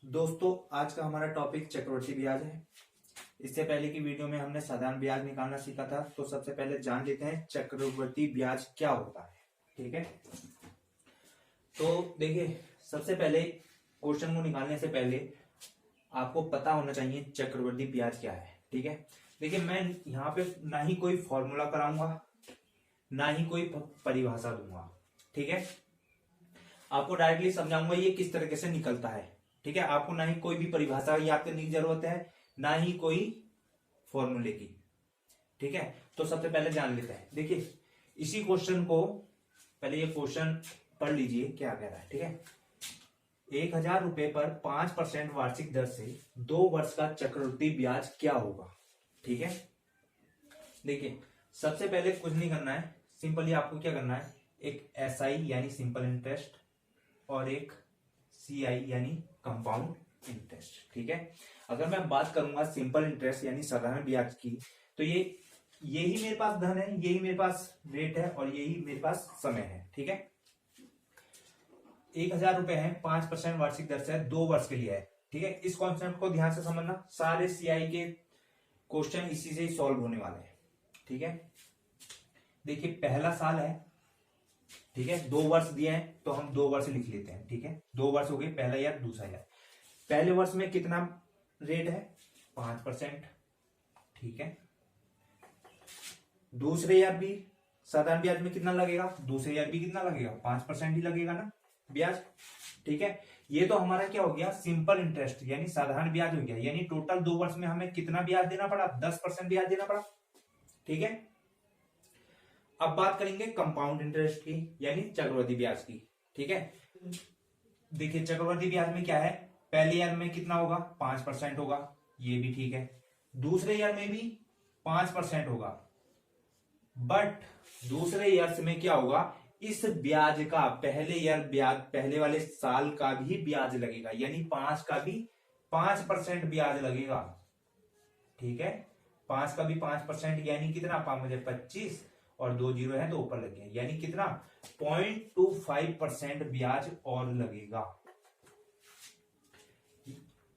दोस्तों आज का हमारा टॉपिक चक्रवृद्धि ब्याज है। इससे पहले की वीडियो में हमने साधारण ब्याज निकालना सीखा था, तो सबसे पहले जान लेते हैं चक्रवृद्धि ब्याज क्या होता है। ठीक है, तो देखिए सबसे पहले क्वेश्चन को निकालने से पहले आपको पता होना चाहिए चक्रवृद्धि ब्याज क्या है। ठीक है, देखिए मैं यहाँ पे ना ही कोई फॉर्मूला कराऊंगा ना ही कोई परिभाषा दूंगा। ठीक है, आपको डायरेक्टली समझाऊंगा ये किस तरीके से निकलता है। ठीक है, आपको ना ही कोई भी परिभाषा याद करने की जरूरत है ना ही कोई फॉर्मूले की। ठीक है, तो सबसे पहले जान लेते हैं। देखिए इसी क्वेश्चन को पहले ये क्वेश्चन पढ़ लीजिए क्या कह रहा है। ठीक है, 1,000 रुपए पर 5% वार्षिक दर से 2 वर्ष का चक्रवृद्धि ब्याज क्या होगा। ठीक है, देखिए सबसे पहले कुछ नहीं करना है, सिंपली आपको क्या करना है, एक SI यानी सिंपल इंटरेस्ट और एक CI यानी कंपाउंड इंटरेस्ट। ठीक है, अगर मैं बात करूंगा सिंपल इंटरेस्ट यानी साधारण ब्याज की, तो यही मेरे पास धन है, यही मेरे पास रेट है और यही मेरे पास समय है। ठीक है, 1,000 रुपए है, 5% वार्षिक दर से 2 वर्ष के लिए है। ठीक है, इस कॉन्सेप्ट को ध्यान से समझना, सारे CI के क्वेश्चन इसी से ही सॉल्व होने वाले हैं। ठीक है, देखिए पहला साल है। ठीक है, 2 वर्ष दिए हैं तो हम 2 वर्ष लिख लेते हैं। ठीक है, 2 वर्ष हो गए, पहला ईयर दूसरा ईयर। पहले वर्ष में कितना रेट है, 5%। ठीक है, दूसरे ईयर भी साधारण ब्याज में कितना लगेगा, दूसरे ईयर भी कितना लगेगा, 5% ही लगेगा ना ब्याज। ठीक है, ये तो हमारा क्या हो गया, सिंपल इंटरेस्ट यानी साधारण ब्याज हो गया, यानी टोटल 2 वर्ष में हमें कितना ब्याज देना पड़ा, 10% ब्याज देना पड़ा। ठीक है, अब बात करेंगे कंपाउंड इंटरेस्ट की यानी चक्रवृद्धि ब्याज की। ठीक है, देखिए चक्रवृद्धि ब्याज में क्या है, पहले ईयर में कितना होगा, 5% होगा, ये भी ठीक है। दूसरे ईयर में भी 5% होगा, बट दूसरे ईयर में क्या होगा, इस ब्याज का पहले ईयर ब्याज, पहले वाले साल का भी ब्याज लगेगा, यानी 5 का भी 5% ब्याज लगेगा। ठीक है, 5 का भी 5% यानी कितना, 5 मुझे 25 और 2 जीरो है तो ऊपर लग गया, यानी कितना 0.25% ब्याज और लगेगा।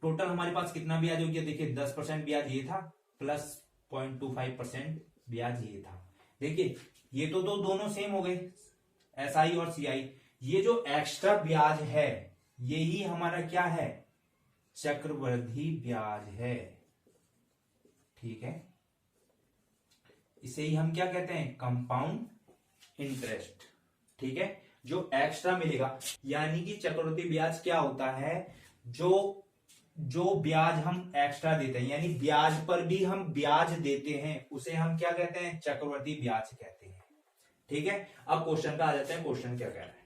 टोटल हमारे पास कितना ब्याज हो गया, देखिए 10% ब्याज ये था प्लस 0.25% ब्याज ये था। देखिए ये तो दोनों सेम हो गए, SI और CI। ये जो एक्स्ट्रा ब्याज है यही हमारा क्या है, चक्रवृद्धि ब्याज है। ठीक है, इसे ही हम क्या कहते हैं, कंपाउंड इंटरेस्ट। ठीक है, जो एक्स्ट्रा मिलेगा, यानी कि चक्रवृद्धि ब्याज क्या होता है, जो ब्याज हम एक्स्ट्रा देते हैं, यानी ब्याज पर भी हम ब्याज देते हैं, उसे हम क्या कहते हैं, चक्रवृद्धि ब्याज कहते हैं। ठीक है, अब क्वेश्चन का आ जाते हैं, क्वेश्चन क्या कह रहा है।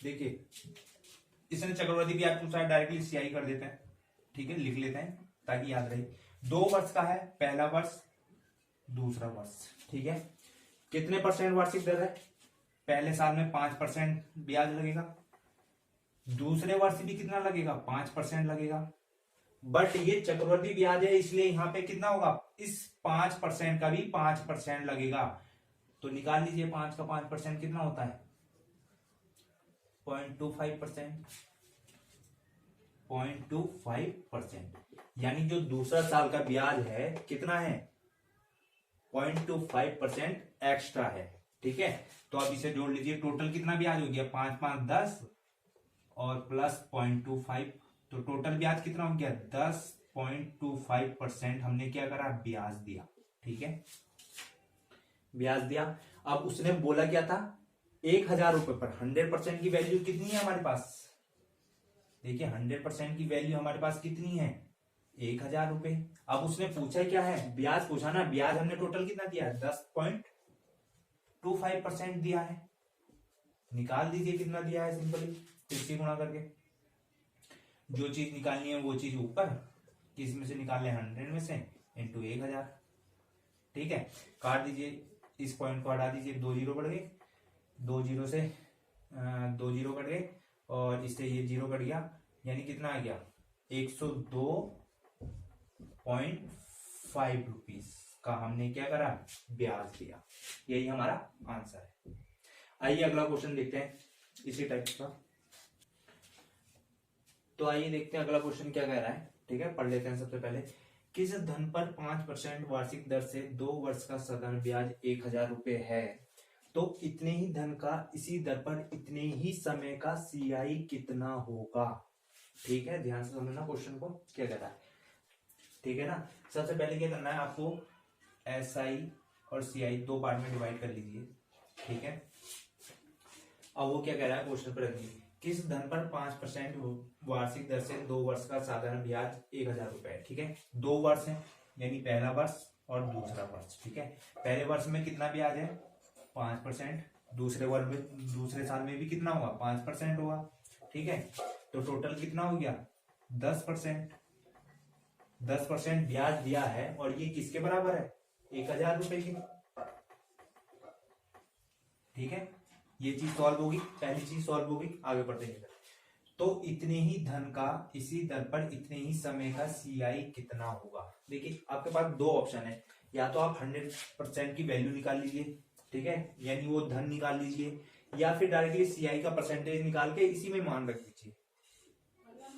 देखिए इसने चक्रवृद्धि ब्याज पूछा है, डायरेक्टली CI कर देते हैं। ठीक है, लिख लेते हैं ताकि याद रहे। 2 वर्ष का है, पहला वर्ष दूसरा वर्ष। ठीक है, कितने परसेंट वार्षिक दर है, पहले साल में 5% ब्याज लगेगा, दूसरे वर्ष भी कितना लगेगा, 5% लगेगा। बट ये चक्रवृद्धि ब्याज है इसलिए यहां पे कितना होगा, इस 5% का भी 5% लगेगा। तो निकाल लीजिए 5 का 5% कितना होता है, 0.25%। 0.25%, यानी जो दूसरा साल का ब्याज है कितना है, 0.25% एक्स्ट्रा है। ठीक है, तो अब इसे जोड़ लीजिए, टोटल कितना ब्याज हो गया, 5 5 10 और प्लस 0.25, तो टोटल ब्याज कितना हो गया, 10.25% हमने क्या करा, ब्याज दिया। ठीक है, ब्याज दिया। अब उसने बोला क्या था, 1,000 रुपए पर 100% की वैल्यू कितनी है हमारे पास, देखिए 100% की वैल्यू हमारे पास कितनी है, 1,000 रुपए। अब उसने पूछा क्या है, ब्याज पूछा ना, ब्याज हमने टोटल कितना दिया है, 10.25% दिया है। निकाल दीजिए कितना दिया है, सिंपली 30 गुणा करके। जो चीज निकालनी है वो चीज ऊपर, किस में से निकालने, 100 में से इंटू 1,000। ठीक है, काट दीजिए, इस पॉइंट को हटा दीजिए, 2 जीरो बढ़ गए, 2 जीरो से 2 जीरो कट गए और इससे ये 0 कट गया, यानी कितना आ गया, 102.5 रुपीज। का हमने क्या करा, ब्याज दिया। यही हमारा आंसर है। आइए अगला क्वेश्चन देखते हैं इसी टाइप का। तो आइए देखते हैं अगला क्वेश्चन क्या कह रहा है। ठीक है, पढ़ लेते हैं सबसे पहले। किस धन पर 5% वार्षिक दर से 2 वर्ष का साधारण ब्याज 1000 रुपए है, तो इतने ही धन का इसी दर पर इतने ही समय का सीआई कितना होगा। ठीक है, ध्यान से समझना क्वेश्चन को क्या कह रहा है। ठीक है ना, सबसे पहले क्या करना है आपको, एसआई और सीआई दो पार्ट में डिवाइड कर लीजिए। ठीक है, अब वो क्या कह रहा है क्वेश्चन पर रखिए, किस धन पर 5% वार्षिक दर से 2 वर्ष का साधारण ब्याज 1000 रुपए है। ठीक है, 2 वर्ष है यानी पहला वर्ष और दूसरा वर्ष। ठीक है, पहले वर्ष में कितना ब्याज है, 5%। दूसरे साल में भी कितना होगा, 5% होगा। ठीक है, तो टोटल कितना हो गया, 10%। 10% ब्याज दिया है और ये किसके बराबर है, 1000 रुपए की। ठीक है, ये चीज सॉल्व होगी, पहली चीज सॉल्व होगी, आगे बढ़ते हैं। तो इतने ही धन का इसी दर पर इतने ही समय का सीआई कितना होगा। देखिए आपके पास दो ऑप्शन है, या तो आप 100% की वैल्यू निकाल लीजिए, ठीक है, यानी वो धन निकाल लीजिए, या फिर डायरेक्टली सीआई का परसेंटेज निकाल के इसी में मान रख दीजिए।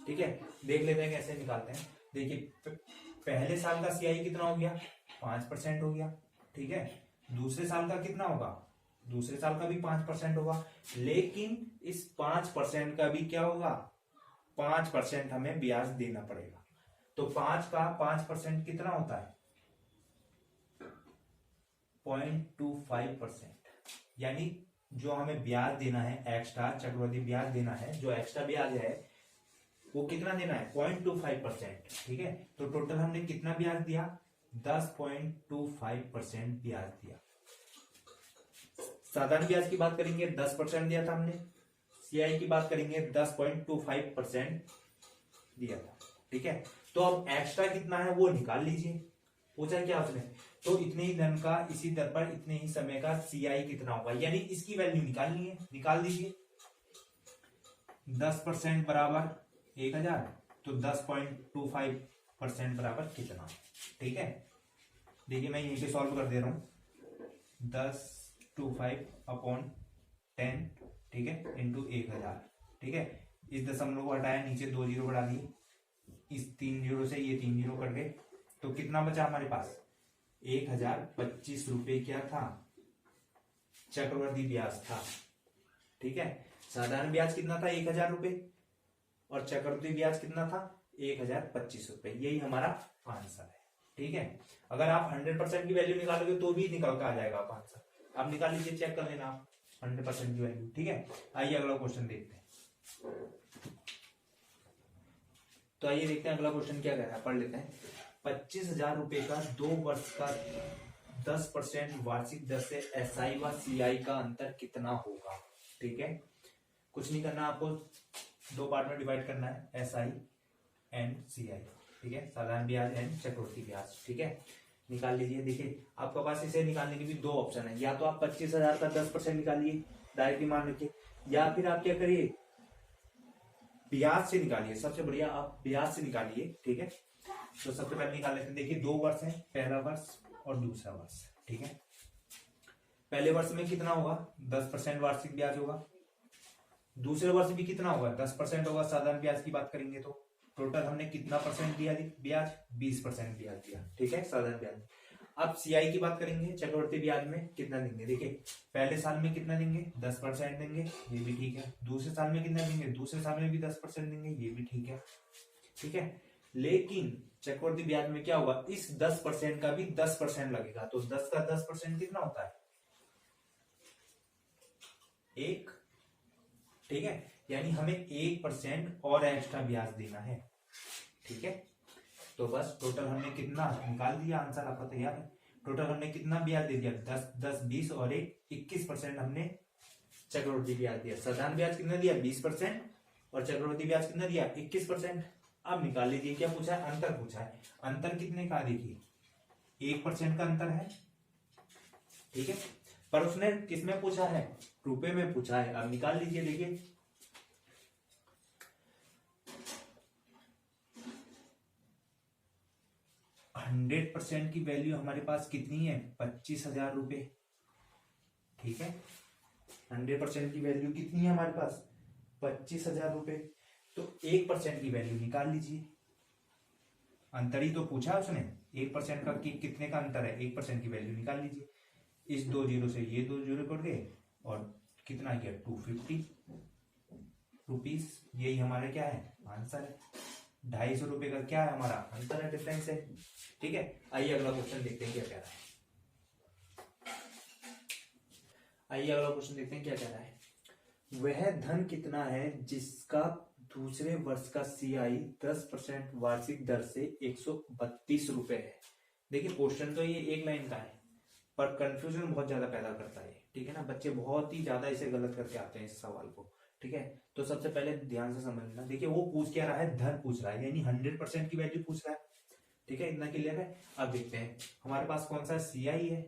ठीक है, देख लेते हैं कैसे निकालते हैं। देखिए पहले साल का सीआई कितना हो गया, 5% हो गया। ठीक है, दूसरे साल का कितना होगा, दूसरे साल का भी 5% होगा, लेकिन इस 5% का भी क्या होगा, 5% हमें ब्याज देना पड़ेगा। तो 5 का 5% कितना होता है, 0.25%। यानी जो हमें ब्याज देना है एक्स्ट्रा, चक्रवृद्धि ब्याज देना है, जो एक्स्ट्रा ब्याज है वो कितना देना है, 0.25%। ठीक है, तो टोटल हमने कितना ब्याज दिया, 10.25% ब्याज दिया। साधारण ब्याज की बात करेंगे 10% दिया था हमने, सीआई की बात करेंगे 10.25% दिया था। ठीक है, तो अब एक्स्ट्रा कितना है वो निकाल लीजिए, पूछा क्या आपने, तो इतने ही धन का इसी दर पर इतने ही समय का सीआई कितना होगा, यानी इसकी वैल्यू निकालनी है, निकाल दीजिए। 10% बराबर 1000, तो 10.25% बराबर कितना। ठीक है, देखिए मैं यहीं पे सॉल्व कर दे रहा हूं, 10/25/10, ठीक है, इंटू 1000। ठीक है, इस दशमलव को हटाया, नीचे 2 जीरो बढ़ा दिए, इस 3 जीरो से ये 3 जीरो कट गए, तो कितना बचा हमारे पास, 1025 रुपए क्या था, चक्रवृद्धि ब्याज था। ठीक है, साधारण ब्याज कितना था, 1000 रुपए, और चक्रवृद्धि ब्याज कितना था, 1025 रुपए। यही हमारा आंसर है। ठीक है, अगर आप 100% की वैल्यू निकालोगे तो भी निकल कर आ जाएगा आप आंसर, आप निकाल लीजिए, चेक कर लेना आप 100% की वैल्यू। ठीक है, आइए अगला क्वेश्चन देखते हैं। तो आइए देखते हैं अगला क्वेश्चन क्या कह रहा है, पढ़ लेते हैं। 25,000 रुपए का 2 वर्ष का 10% वार्षिक दर से एसआई व सीआई का अंतर कितना होगा। ठीक है, कुछ नहीं करना, आपको दो पार्ट में डिवाइड करना है, एसआई एंड सीआई। ठीक है, साधारण ब्याज एंड चक्रवृद्धि ब्याज। ठीक है, निकाल लीजिए। देखिए आपके पास इसे निकालने के भी दो ऑप्शन है, या तो आप 25,000 का 10% निकालिए, डायरेक्टली मान रखिए, या फिर आप क्या करिए, ब्याज से निकालिए, सबसे बढ़िया आप ब्याज से निकालिए। ठीक है, तो सबसे पहले निकाल लेते हैं। देखिए 2 वर्ष है, पहला वर्ष और दूसरा वर्ष। ठीक है, पहले वर्ष में कितना होगा, 10% वार्षिक ब्याज होगा, दूसरे वर्ष भी कितना होगा, 10% होगा। साधारण ब्याज की बात करेंगे तो टोटल हमने कितना परसेंट दिया ब्याज, 20% ब्याज दिया। ठीक है, साधारण ब्याज। अब सीआई की बात करेंगे, चक्रवृद्धि ब्याज में कितना देंगे। देखिए पहले साल में कितना देंगे, 10% देंगे, ये भी ठीक है। दूसरे साल में कितना देंगे, दूसरे साल में भी 10% देंगे, ये भी ठीक है। ठीक है, लेकिन चक्रवृद्धि ब्याज में क्या होगा, इस 10% का भी 10% लगेगा, तो 10 का 10% कितना होता है, 1। ठीक है, यानी हमें 1% और एक्स्ट्रा ब्याज देना है। ठीक है, तो बस टोटल हमने कितना निकाल दिया, आंसर आपका तैयार है। टोटल हमने कितना ब्याज दे दिया, 10, 10, 20 और 21% हमने चक्रवृद्धि ब्याज दिया। साधारण ब्याज कितना दिया, 20%, और चक्रवृद्धि ब्याज कितना दिया, 21%। अब निकाल लीजिए, क्या पूछा है, अंतर पूछा है। अंतर कितने का, देखिए 1% का अंतर है। ठीक है, पर उसने किसमें पूछा है, रुपए में पूछा है। अब निकाल लीजिए, देखिए 100 100% की वैल्यू हमारे पास कितनी है? 25,000 रुपए। ठीक है, 100% की वैल्यू कितनी है हमारे पास? 25,000 रुपए। तो 1% की वैल्यू निकाल लीजिए। अंतर ही तो पूछा उसने, 1% का कितने का अंतर है, 1% की वैल्यू निकाल लीजिए। इस 2 जीरो से ये 2 जीरो कट गए और कितना गया? 250 रुपीज। यही हमारा क्या है? आंसर है। 250 रुपए का क्या है हमारा? अंतर है, डिफरेंस है। ठीक है, आइए अगला क्वेश्चन देखते हैं क्या कह रहा है। आइए अगला क्वेश्चन देखते हैं क्या कह रहा है। वह धन कितना है जिसका दूसरे वर्ष का सीआई 10% वार्षिक दर से 132 रुपए है। देखिए क्वेश्चन तो ये एक लाइन का है, पर कंफ्यूजन बहुत ज्यादा पैदा करता है। ठीक है ना, बच्चे बहुत ही ज्यादा इसे गलत करके आते हैं इस सवाल को। ठीक है, तो सबसे पहले ध्यान से समझना। देखिए वो पूछ क्या रहा है? धन पूछ रहा है, यानी 100% की वैल्यू पूछ रहा है। ठीक है, इतना क्लियर है। अब देखते हैं हमारे पास कौन सा सीआई है।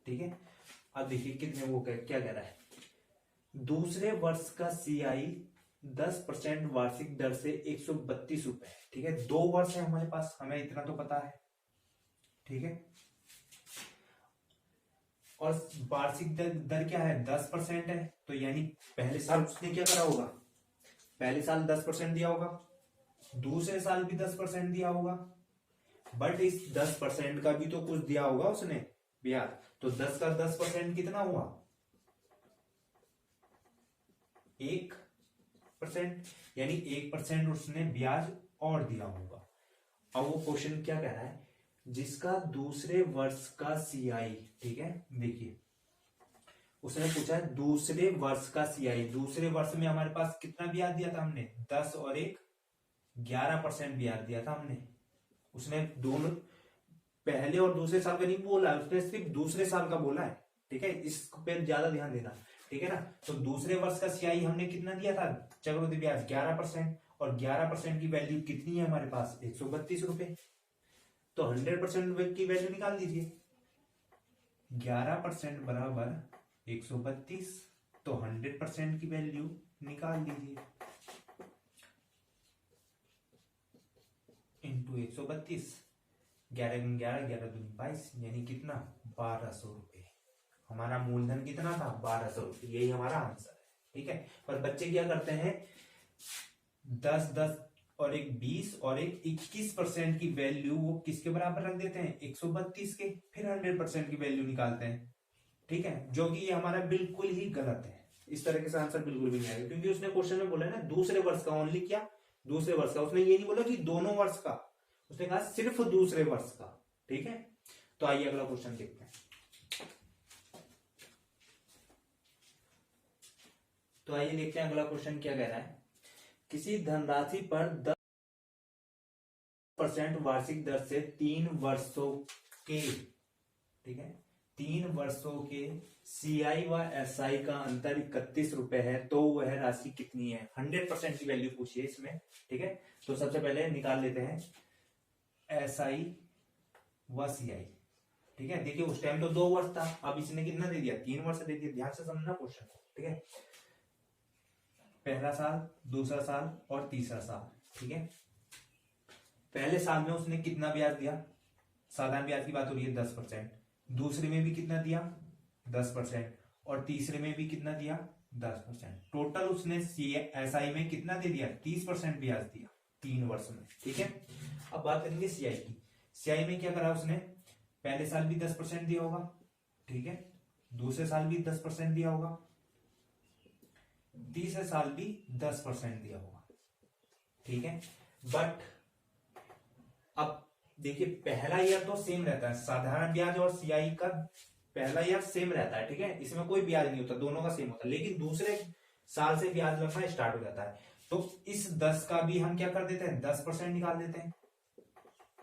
ठीक है, अब देखिए कितने वो क्या कह रहा है? दूसरे वर्ष का सीआई 10% वार्षिक दर से 132 रुपए। ठीक है, 2 वर्ष है हमारे पास, हमें इतना तो पता है। ठीक है, और वार्षिक दर क्या है? 10% है। तो यानी पहले साल उसने क्या करा होगा? पहले साल 10% दिया होगा, दूसरे साल भी 10% दिया होगा, बट इस 10% का भी तो कुछ दिया होगा उसने ब्याज। तो 10 का 10% कितना हुआ? 1%, यानी 1% उसने ब्याज और दिया होगा। अब वो क्वेश्चन क्या कह रहा है? जिसका दूसरे वर्ष का सीआई, ठीक है, देखिए उसने पूछा है दूसरे वर्ष का सीआई। दूसरे वर्ष में हमारे पास कितना ब्याज दिया था हमने? 10 और 1 11% ब्याज दिया था हमने। उसने दोनों पहले और दूसरे साल का नहीं बोला, उसने सिर्फ दूसरे साल का बोला है। ठीक है, इस पे ज्यादा ध्यान देना। ठीक है ना, तो दूसरे वर्ष का सीआई हमने कितना दिया था? चक्रवृद्धि ब्याज 11%, और 11% की वैल्यू कितनी है हमारे पास? 132 रुपए। तो 100% की वैल्यू निकाल दीजिए। 11% बराबर 132, तो 100% की वैल्यू निकाल दीजिए इंटू 132। 11 11 11 दूनी 22, यानी कितना? 1200 रुपए। हमारा मूलधन कितना था? 1200 रुपए। यही हमारा आंसर है। ठीक है, पर बच्चे क्या करते हैं? 10 10 और एक 20 और एक 21% की वैल्यू वो किसके बराबर रख देते हैं? 132 के, फिर 100% की वैल्यू निकालते हैं। ठीक है, जो कि ये हमारा बिल्कुल ही गलत है। इस तरह के आंसर बिल्कुल भी नहीं आएगा, क्योंकि उसने क्वेश्चन में बोला है ना दूसरे वर्ष का, ओनली क्या? दूसरे वर्ष का। उसने ये नहीं बोला कि दोनों वर्ष का, उसने कहा सिर्फ दूसरे वर्ष का। ठीक है, तो आइए अगला क्वेश्चन देखते हैं। तो आइए देखते हैं अगला क्वेश्चन क्या कह रहा है। किसी धनराशि पर 10% वार्षिक दर से 3 वर्षों के, ठीक है, 3 वर्षों के सीआई व एसआई का अंतर 31 रुपए है, तो वह राशि कितनी है? 100% की वैल्यू पूछिए इसमें। ठीक है, तो सबसे पहले निकाल लेते हैं एसआई व सीआई। ठीक है, देखिए उस टाइम तो 2 वर्ष था, अब इसने कितना दे दिया? 3 वर्ष दे दिया। ध्यान से समझना क्वेश्चन को। ठीक है, पहला साल, दूसरा साल और तीसरा साल। ठीक है, पहले साल में उसने कितना ब्याज दिया? साधारण ब्याज की बात हो रही है, 10%। दूसरे में भी कितना दिया? 10%। और तीसरे में भी कितना दिया? 10%। टोटल उसने एसआई में कितना दे दिया? 30% ब्याज दिया 3 वर्ष में। ठीक है, अब बात करेंगे सीआई की। सीआई में क्या करा उसने? पहले साल भी 10% दिया होगा, ठीक है, दूसरे साल भी 10% दिया होगा, तीसरे साल भी 10% दिया होगा। ठीक है, बट अब देखिए पहला ईयर तो सेम रहता है, साधारण ब्याज और सीआई का पहला ईयर सेम रहता है। ठीक है, इसमें कोई ब्याज नहीं होता, दोनों का सेम होता है, लेकिन दूसरे साल से ब्याज लगना स्टार्ट हो जाता है। तो इस 10 का भी हम क्या कर देते हैं? 10% निकाल देते हैं।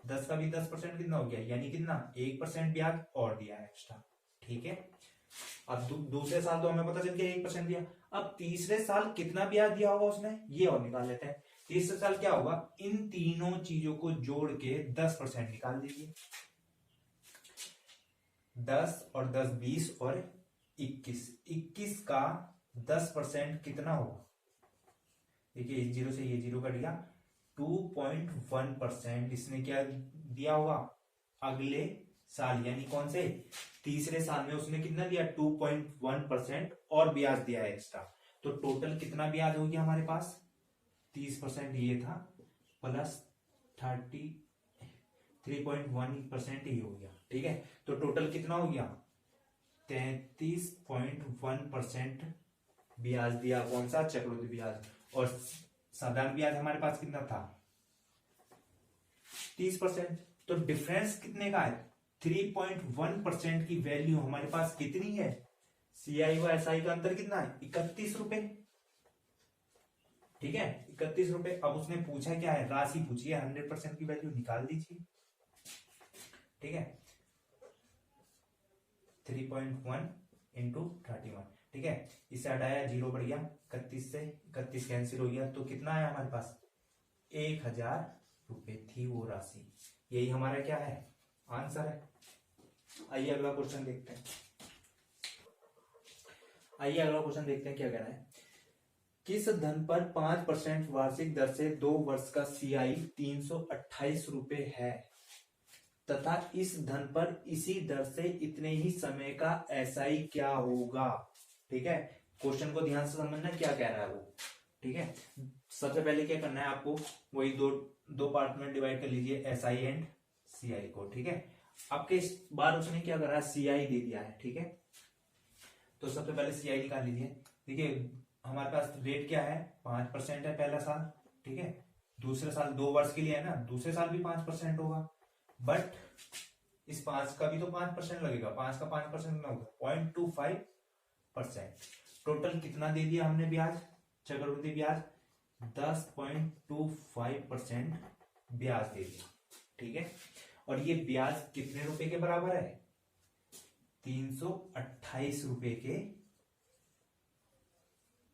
10 का भी 10% कितना हो गया? यानी कितना? 1% ब्याज और दिया है एक्स्ट्रा। ठीक है, अब दूसरे साल तो हमें पता चल गया 1% दिया। अब तीसरे साल कितना ब्याज दिया होगा उसने, ये और निकाल लेते हैं। तीसरे साल क्या होगा? इन तीनों चीजों को जोड़ के 10% निकाल दीजिए। 10 और 10 20 और 21। 21 का 10% कितना होगा? देखिए इस जीरो से ये जीरो कट गया, 2.1% इसने क्या दिया होगा? अगले साल यानी कौन से, तीसरे साल में उसने कितना दिया, 2.1% और ब्याज दिया है एक्स्ट्रा। तो टोटल कितना ब्याज हो गया हमारे पास, 30% ये था प्लस 3.1% ही हो गया। ठीक है, तो टोटल कितना हो गया, 33.1% ब्याज दिया। कौन सा, चक्रवृद्धि ब्याज। और साधारण ब्याज हमारे पास कितना था, 30%। तो डिफरेंस कितने का है, 3.1% की वैल्यू हमारे पास कितनी है, सीआई व एसआई का अंतर कितना है, 31 रुपए। ठीक है, 31 रुपए। अब उसने पूछा क्या है, राशि पूछी है, 100% की वैल्यू निकाल दीजिए। ठीक है, 3.1 इंटू 31। ठीक है, इससे हटाया, 0 बढ़ गया, 31 से 31 कैंसिल हो गया, तो कितना आया हमारे पास, 1000 रुपए थी वो राशि। यही हमारा क्या है, आंसर है। आइए अगला क्वेश्चन देखते हैं। आइए अगला क्वेश्चन देखते हैं क्या कह रहा है। किस धन पर 5% वार्षिक दर से 2 वर्ष का सीआई 328 रुपए है तथा इस धन पर इसी दर से इतने ही समय का एसआई क्या होगा। ठीक है, क्वेश्चन को ध्यान से समझना क्या कह रहा है वो। ठीक है, सबसे पहले क्या करना है आपको, वही दो पार्ट में डिवाइड कर लीजिए, एसआई एंड सीआई को। ठीक है, आपके इस बार उसने क्या करा है, सीआई दे दिया है। ठीक है, तो सबसे पहले सीआई निकाल लीजिए। देखिए हमारे पास रेट क्या है, 5% है पहला साल। ठीक है, दूसरे साल 2 वर्ष के लिए है ना, दूसरे साल भी 5% होगा, बट इस 5 का भी तो 5% लगेगा, 5 का 5% होगा 0.25%। टोटल कितना दे दिया हमने ब्याज, चक्रवृद्धि ब्याज 10.25% ब्याज दे दिया। ठीक है, और ये ब्याज कितने रुपए के बराबर है, 328 रुपए के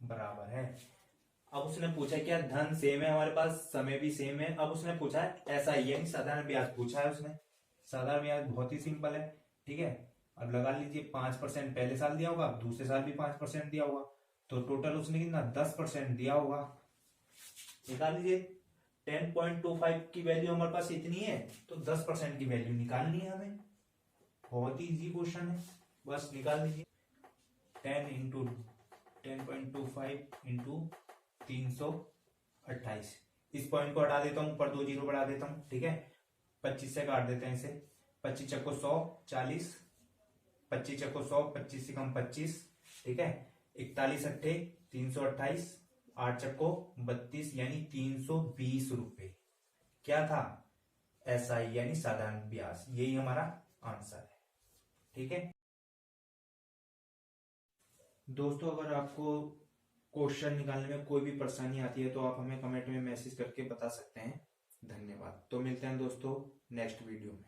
बराबर है। अब उसने पूछा क्या, धन सेम है हमारे पास, समय भी सेम है। अब उसने पूछा है ऐसा यानी साधारण ब्याज पूछा है उसने। साधारण ब्याज बहुत ही सिंपल है। ठीक है, अब लगा लीजिए 5% पहले साल दिया होगा, दूसरे साल भी 5% दिया होगा, तो टोटल उसने कितना 10% दिया होगा। निकाल लीजिए, 10.25 की वैल्यू हमारे पास इतनी है, तो 10% की वैल्यू निकालनी है हमें। बहुत ही इजी क्वेश्चन है, बस निकाल लीजिए। 10 इंटू 10.25 इंटू 328। इस पॉइंट को हटा देता हूं, ऊपर 2 जीरो बढ़ा देता हूं। ठीक है, 25 से काट देते हैं इसे, 25 चक्को 100, 40, 25 चक्को 100, 25 से कम 25। ठीक है, 41 अट्ठे 328, 8 चक्को 32 यानी 320 रुपए क्या था, एसआई यानी साधारण ब्याज। यही हमारा आंसर है। ठीक है दोस्तों, अगर आपको क्वेश्चन निकालने में कोई भी परेशानी आती है तो आप हमें कमेंट में मैसेज करके बता सकते हैं। धन्यवाद। तो मिलते हैं दोस्तों नेक्स्ट वीडियो में।